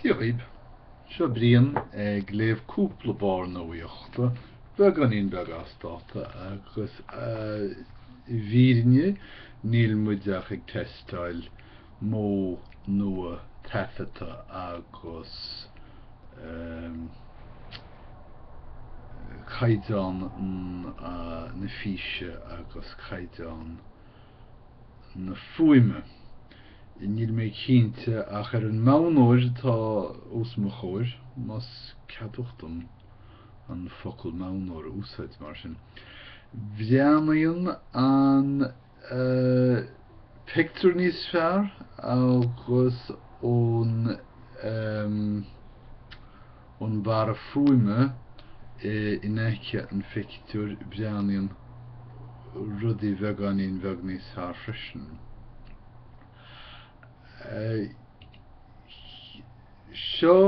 Diolch. Seo brian gléibh cúpla Barra Nuachta bheag an in beag astáta agus bhíne níl muideach ag testáil mó nua tafata agus caidán na físe agus caidán na fuime. Níl mé cínte ach ar an mánóir tá os mo chóir, mas cadúchtam an focail mánóir úsáid mar sin. Bheanaíonn an pictiúr níos fearr agus ón Barra fuime in aice an pictiúr bheanaíonn rudí bheaganín bheag níos fearr freisin. Seo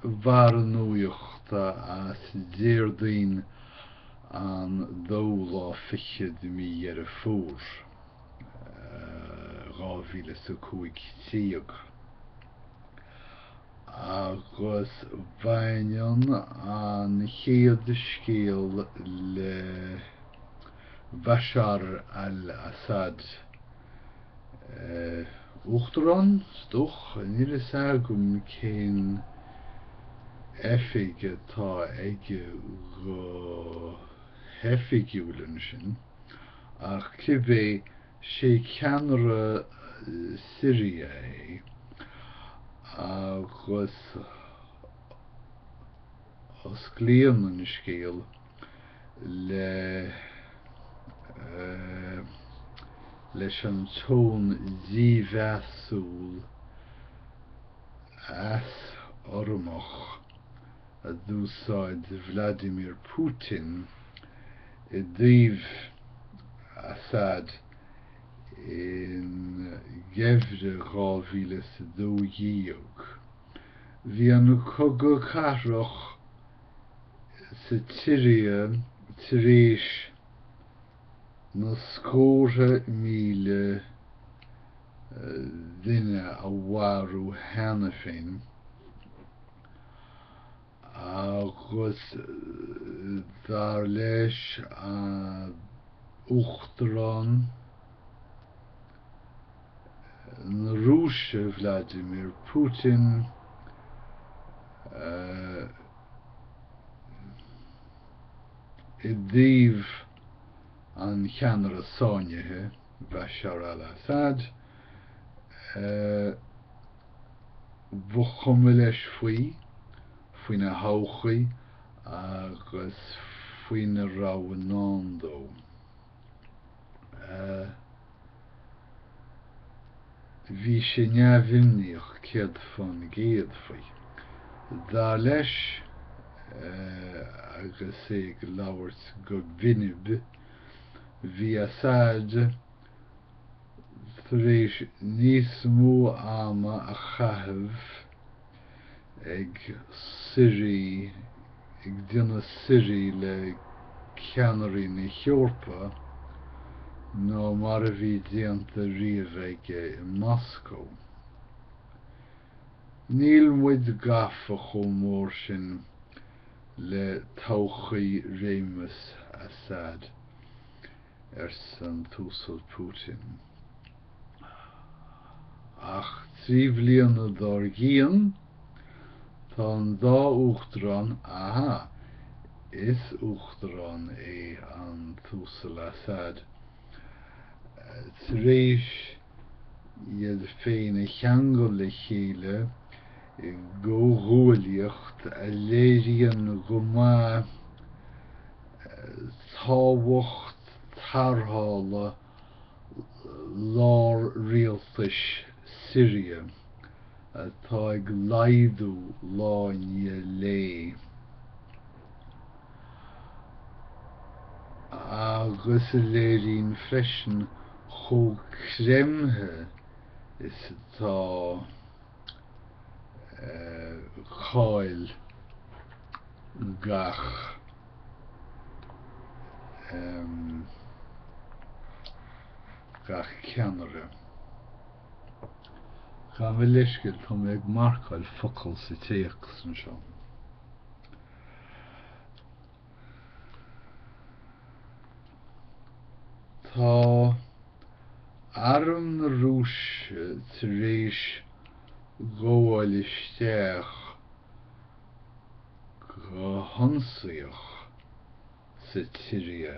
Barra Nuachta as déirdaoin an dólá fichiad mí ar a fór 2015 agus bhainneann an chéad scéal le Bashar al-Assad Uachtarán stoch Meiriceá gom cén effige tá ige go hefigiúlan sin ach cibé sé ceanra Syria agus os glíon an scéal le leis an tón díbheasúil as ormach a dúsáid Vladimir Putin I dtíobh Assad in gefhre 2012. Bhí an cogadh carach sa tíre tar éis na scóra míle duine a bharú hena féin agus dar leis Uachtarán na Rúise Vladimir Putin I dtíobh an cheanara sáinnithe Bashar al-Assad bhá chuma leis faoi na hauchaí agus faoi na rabhanán bhí sé neamhimníoch céad fan géad faoi. Dá leis agus é go labhairt go bhfinib bhí Assad tar éis níos mó ama a chaithimh ag Syrí ag dionadh Syrí le ceannarí na Heorpa nó mar a bhí déanta riamh aige I Moscow. Níl muid gafa chomh mór sin le todhchaí réimeas Assad san túsal Putin. Ach trí bhliain dár gcéann tá an dá uachtarán is uachtarán é an túsal Assad tar éis iad féin a cheangal le chéile go ghúileacht a léiríonn go maith tábhacht tarthála lár rialtais Syria atá ag laghdú láinne lé agus a léiríonn freisin chomh creimthe is atá cáil gach ceannaire Gan bhfuil leisciil tá ag marcail focail sa téach san seo. Tá aram na rúise tar éis gabháil isteach go honsaíoch sa tíre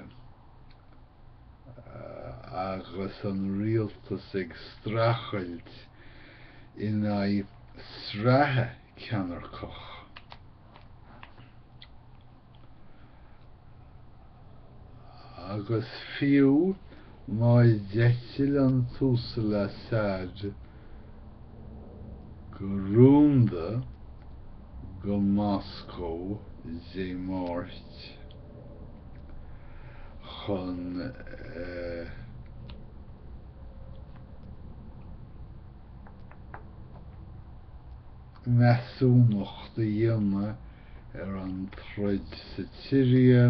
agus an rialtas ag strachailt in aghaidh srathe ceannarcach. Agus fiú má deitiil an túsal a sad go rúnda go Moscow dé máirt chun measúnacht a dhéanamh an troid sa tíre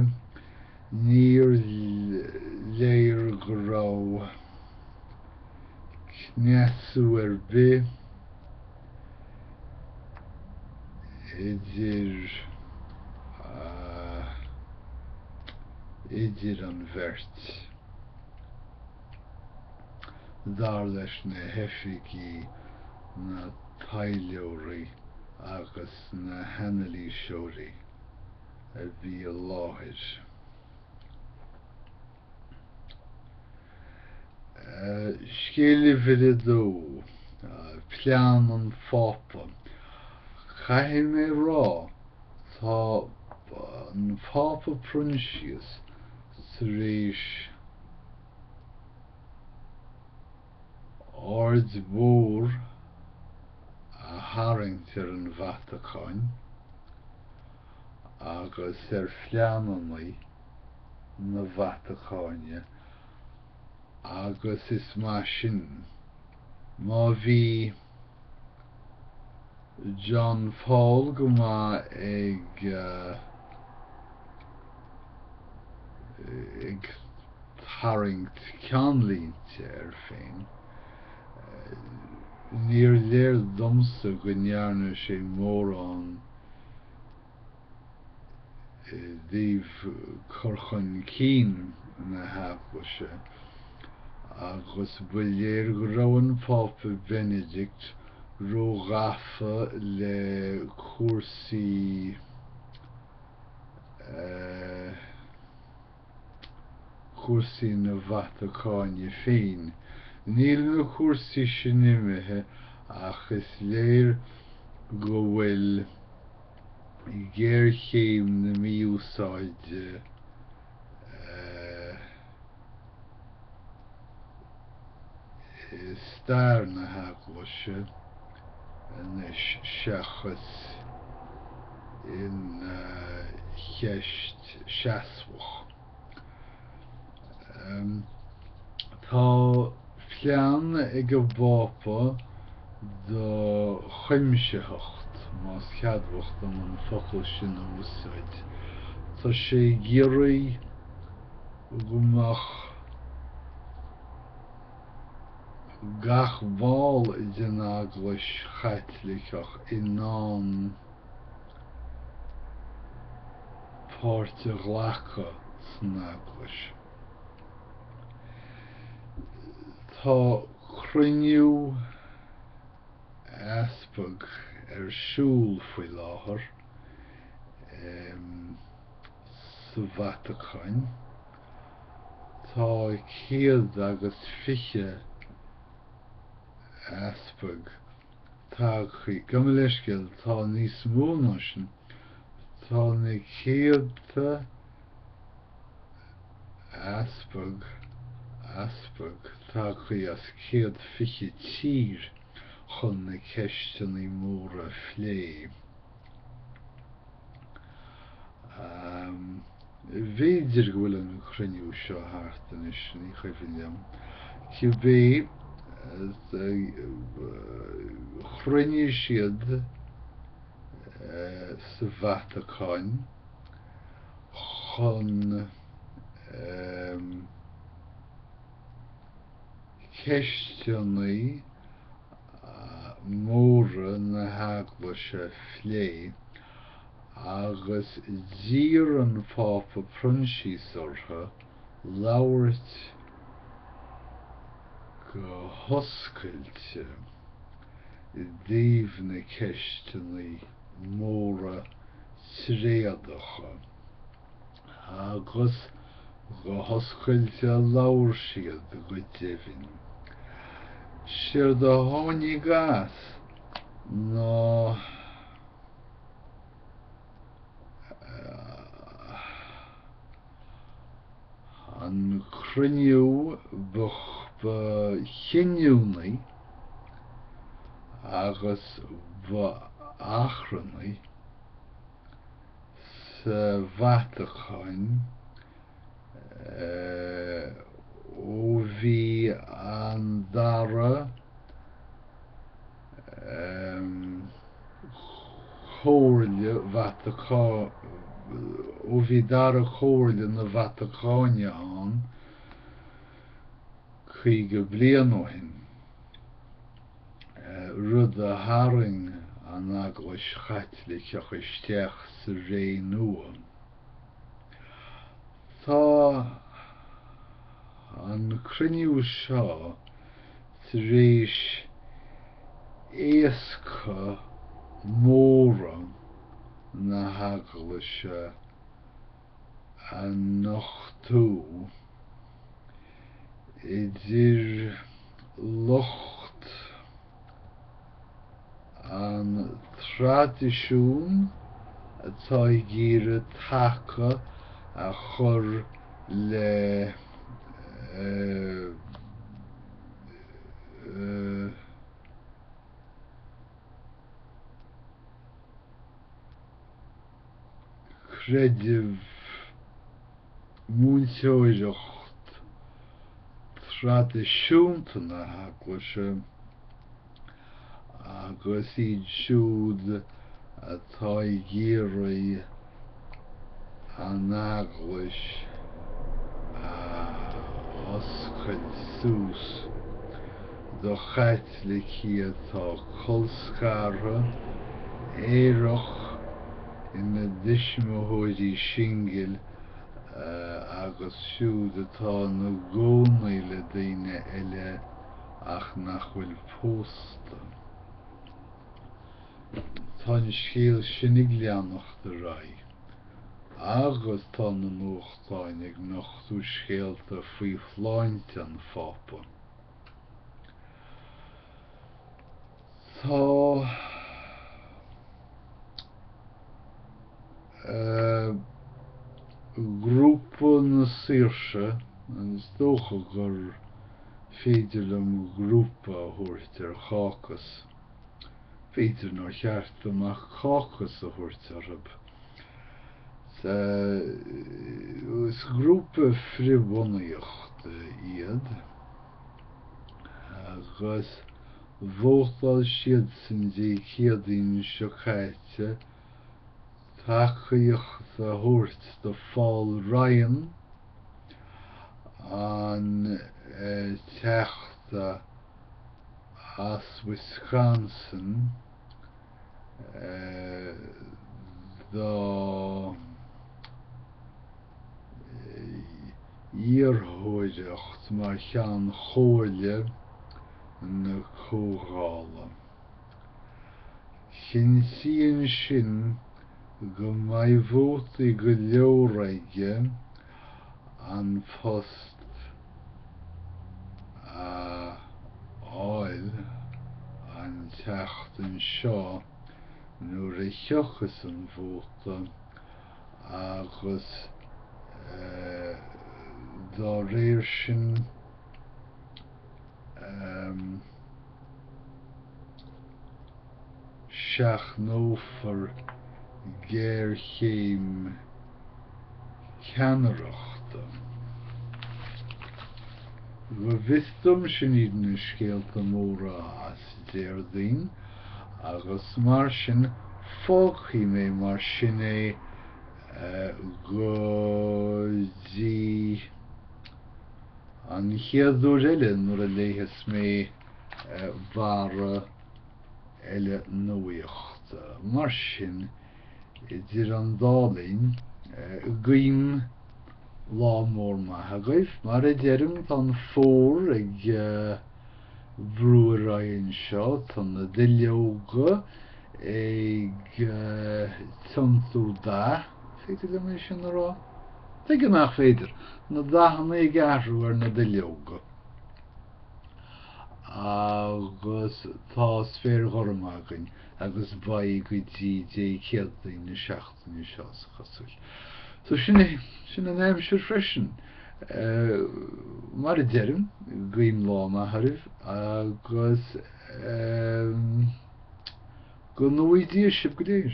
níor léir go raibh cneasú bith idir an bheirt dar leis na heificí na tailleoirí agus na hanalíseoirí a bhí a láthir. Scéala mhíle plean an fápa. Chaithfidh mé rá tá an fápa prionsaíos tar éis ard mhór a tharraingt ar an Vatacáin agus ar phleananaí na Vatacáine agus is mar sin má bhí John Paul go maith ag tharraingt ceannlínte ar féin, níor léir domsa go ndearna sé mórán daobh corcain cín na haplaise agus bhfuil léir go raibh an Pápa Benedict róghafa le cúrsaí na Vatacáine féin. Níl na cúrsaí sin imithe ach is léir go bhfuil i ggéirchéim na míúsáide stair na haglaise inis seachas in cheist seasmhach. Tá plean ag a bhfápa do chuimsitheacht más cheadmhacht am an focail sin a úsáid. Tá sé géirí go mbeadh gach bháil den eaglais chaitliceach i ndán páirte ghlacha san eaglais. Tá cruinniú easpag ar siúl faoi láthair sa Vatacáin. Tá 150 easpag táchaí go mbeidh leisciil tá níos mó ná sin. Tá na 100 easpag táchaí as 150 tír chun na ceisteannaí móra phlé. Bhéidir go bhfuil an cruinniú seo thart anois ní chaithfidh liom. Cibé chruinne siad sa Vatacáin chun ceisteannaí móra na hagla flé agus dír an fápa pronsís ortha labhairt go hoscailte I dtaobh na ceistinaí móra tréadacha agus go hoscailte labhair siad go deimhin. Siar do tháinig as ná an cruinniú ba cheiniúnaí agus ba achrannaí sa Vatacáin ó bhí an dara chomhairle Vatacá ó bhí dara chomhairle na Vatacáine ann chuige bliain ó shin. Rud a tharraing an eaglas chaitliceach isteach sa ré nua. Tá an cruinniú seo tar éis éasca móra na haglaise a nochtú idir lucht an tradiisiún atá I gcíre taca a chur le creideamh múinteoireacht tradiisiúnta na haglaise agus iad siúd atá I gcéirí an eaglas oscail suas do chaitlicí atá colscartha éireach ina dtuismitheoirí singill agus siúd atá na gcónaí le daoine eile ach nach bhfuil pósta. Tá an scéal sin ag leannacht a ragh. Agus tá na nuachtáin ag nochtú scéalta faoi phláinte an fápa. Tá grúpa na Saoirse, agus dócha gur féidir lem grúpa a thabhairt ar cháchas. Féidir ná cheart amach cháchas a thabhairt arab. Is grúpa fribhunaíocht iad agus bhótáil siad san dé céadaoin seo caite tacaíocht a thabhairt do Fáil Ryan an teachta as Wisconsin do íorthóireacht mar cheann chomhairle na cógála. Chin sian sin go maithbhótaí go leabhraige an post áil an teachtain seo nuair a theochas an bhóta agus dá réir sin seachnófar géarchéim ceannaireachta. Go bhfiosdom sin iad na scéalta móra as déardaoin agus mar sin fágthaí mé mar sin é go dtí an chéadúir eile nuair a léithas mé Barra ele Nuacht. Marsin idir an dálín gym lámór maithagaibh, mar a dearm tan fór ag bhrúar aon seo tan na duilleoga ag tontú da féidir go mé sin rá tuige nach féidir na dahanna ag ahrú ar na duilleoga agus tá sfér ghormagan agus bhaid go dtí dé chéaltaí na seachtainna seo sa chosúil. So sin an aimsir freisin mar a dearm gcuim lá maithrimh agus go nuaidí sib go dtéir.